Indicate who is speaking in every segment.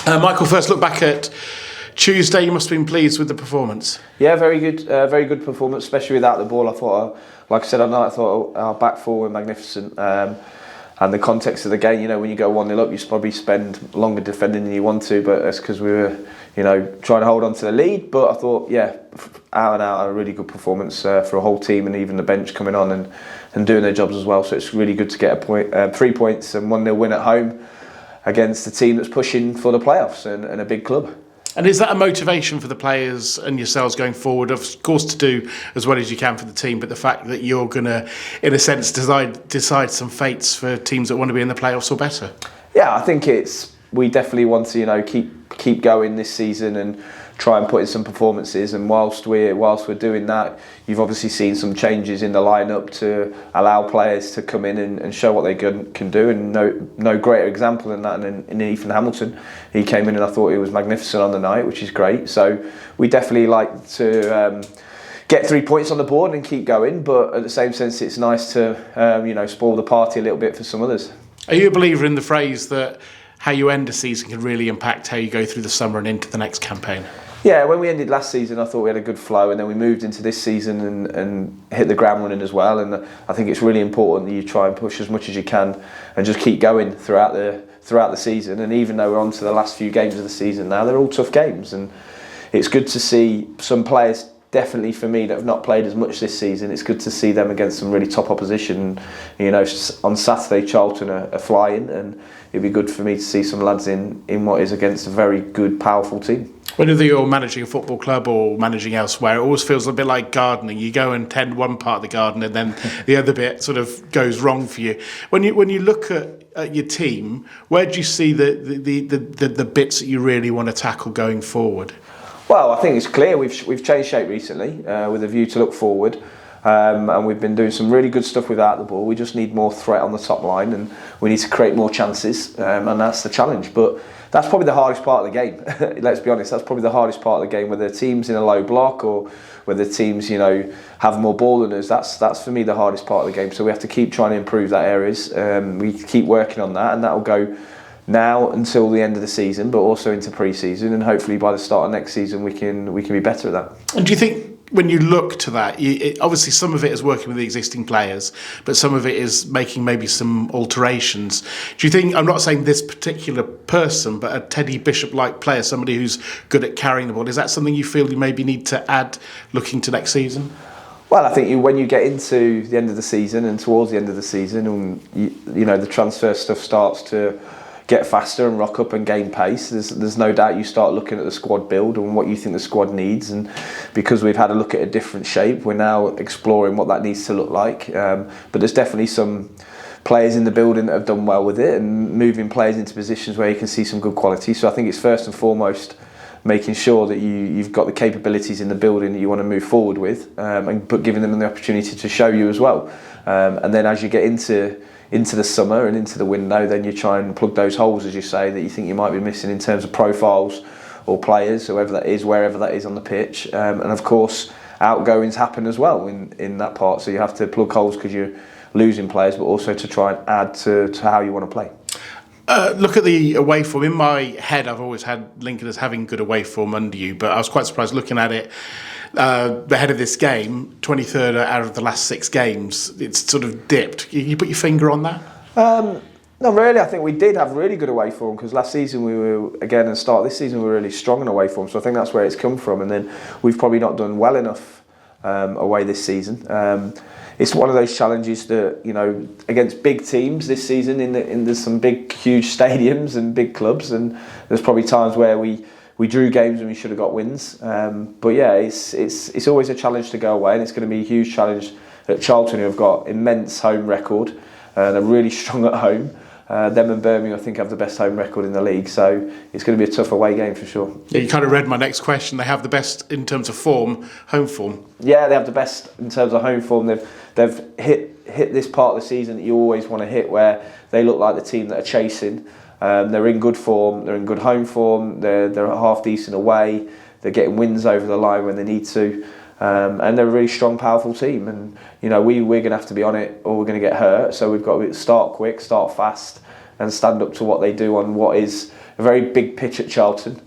Speaker 1: Michael, first look back at Tuesday. You must have been pleased with the performance.
Speaker 2: Yeah, very good performance, especially without the ball. I thought, like I said on night, I thought our back four were magnificent. And the context of the game, when you go 1-0 up, you probably spend longer defending than you want to, but that's because we were, trying to hold on to the lead. But I thought, out and out, a really good performance for a whole team, and even the bench coming on and doing their jobs as well. So it's really good to get 3 points and 1-0 win at home against a team that's pushing for the playoffs and a big club.
Speaker 1: And is that a motivation for the players and yourselves going forward? Of course, to do as well as you can for the team, but the fact that you're going to, in a sense, decide some fates for teams that want to be in the playoffs or better? Yeah,
Speaker 2: I think we definitely want to keep going this season and try and put in some performances. And whilst we're doing that, you've obviously seen some changes in the lineup to allow players to come in and show what they can do. And no greater example than that in Ethan Hamilton. He came in and I thought he was magnificent on the night, which is great. So we definitely like to get 3 points on the board and keep going. But at the same sense, it's nice to spoil the party a little bit for some others.
Speaker 1: Are you a believer in the phrase that how you end a season can really impact how you go through the summer and into the next campaign?
Speaker 2: Yeah, when we ended last season, I thought we had a good flow, and then we moved into this season and hit the ground running as well. And I think it's really important that you try and push as much as you can and just keep going throughout the season. And even though we're on to the last few games of the season now, they're all tough games, and it's good to see some players. Definitely for me that have not played as much this season, it's good to see them against some really top opposition. On Saturday Charlton are flying, and it'd be good for me to see some lads in what is against a very good, powerful team.
Speaker 1: Whether you're managing a football club or managing elsewhere, it always feels a bit like gardening. You go and tend one part of the garden, and then the other bit sort of goes wrong for you. When you look at your team, where do you see the bits that you really want to tackle going forward?
Speaker 2: Well, I think it's clear we've changed shape recently with a view to look forward, and we've been doing some really good stuff without the ball. We just need more threat on the top line, and we need to create more chances, and that's the challenge. But that's probably the hardest part of the game. Let's be honest, that's probably the hardest part of the game. Whether the team's in a low block or whether the teams have more ball than us, that's for me the hardest part of the game. So we have to keep trying to improve that areas. We keep working on that, and that'll go now until the end of the season, but also into pre-season, and hopefully by the start of next season we can be better at that.
Speaker 1: And do you think when you look to that, obviously some of it is working with the existing players, but some of it is making maybe some alterations. Do you think, I'm not saying this particular person, but a Teddy Bishop-like player, somebody who's good at carrying the ball, is that something you feel you maybe need to add looking to next season?
Speaker 2: Well, I think when you get into the end of the season and towards the end of the season, and the transfer stuff starts to get faster and rock up and gain pace, there's no doubt you start looking at the squad build and what you think the squad needs. And because we've had a look at a different shape, we're now exploring what that needs to look like. But there's definitely some players in the building that have done well with it, and moving players into positions where you can see some good quality. So I think it's first and foremost making sure that you've got the capabilities in the building that you want to move forward with, but giving them the opportunity to show you as well. And then as you get into the summer and into the window, then you try and plug those holes, as you say, that you think you might be missing in terms of profiles or players, whoever that is, wherever that is on the pitch. And of course, outgoings happen as well in that part. So you have to plug holes because you're losing players, but also to try and add to how you want to play.
Speaker 1: Look at the away form. In my head, I've always had Lincoln as having good away form under you, but I was quite surprised looking at it ahead of this game, 23rd out of the last 6 games. It's sort of dipped. Can you put your finger on that?
Speaker 2: Not really. I think we did have really good away form, because last season we were, again, at the start of this season, we were really strong in away form. So I think that's where it's come from. And then we've probably not done well enough away this season. It's one of those challenges that, against big teams this season, there's some big, huge stadiums and big clubs, and there's probably times where we drew games and we should have got wins. But yeah, it's always a challenge to go away, and it's going to be a huge challenge at Charlton, who have got immense home record. They're really strong at home. Them and Birmingham, I think, have the best home record in the league, so it's going to be a tough away game for sure.
Speaker 1: Yeah, you kind of read my next question. They have the best in terms of form, home form.
Speaker 2: Yeah, they have the best in terms of home form. They've hit this part of the season that you always want to hit, where they look like the team that are chasing. They're in good form. They're in good home form. They're half decent away. They're getting wins over the line when they need to. And they're a really strong, powerful team, and we're going to have to be on it or we're going to get hurt. So we've got to start quick, start fast, and stand up to what they do on what is a very big pitch at Charlton.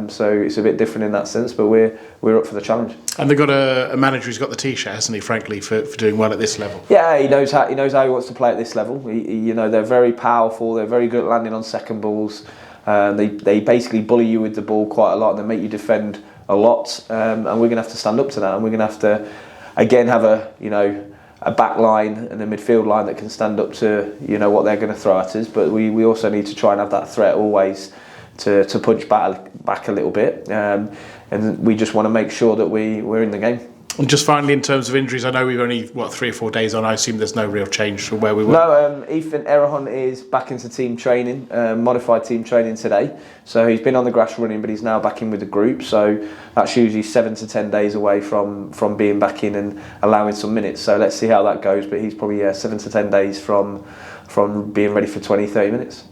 Speaker 2: So it's a bit different in that sense, but we're up for the challenge.
Speaker 1: And they've got a manager who's got the T-shirt, hasn't he? Frankly, for doing well at this level.
Speaker 2: Yeah, he knows how he wants to play at this level. They're very powerful. They're very good at landing on second balls. They basically bully you with the ball quite a lot, and they make you defend a lot. And we're going to have to stand up to that, and we're going to have to again have a back line and a midfield line that can stand up to what they're going to throw at us. But we also need to try and have that threat always to punch back a little bit. And we just want to make sure that we're in the game.
Speaker 1: And just finally, in terms of injuries, I know we've only 3 or 4 days on. I assume there's no real change from where we were.
Speaker 2: No, Ethan Erahon is back into team training, modified team training today. So he's been on the grass running, but he's now back in with the group. So that's usually 7 to 10 days away from being back in and allowing some minutes. So let's see how that goes. But he's probably 7 to 10 days from being ready for 20, 30 minutes.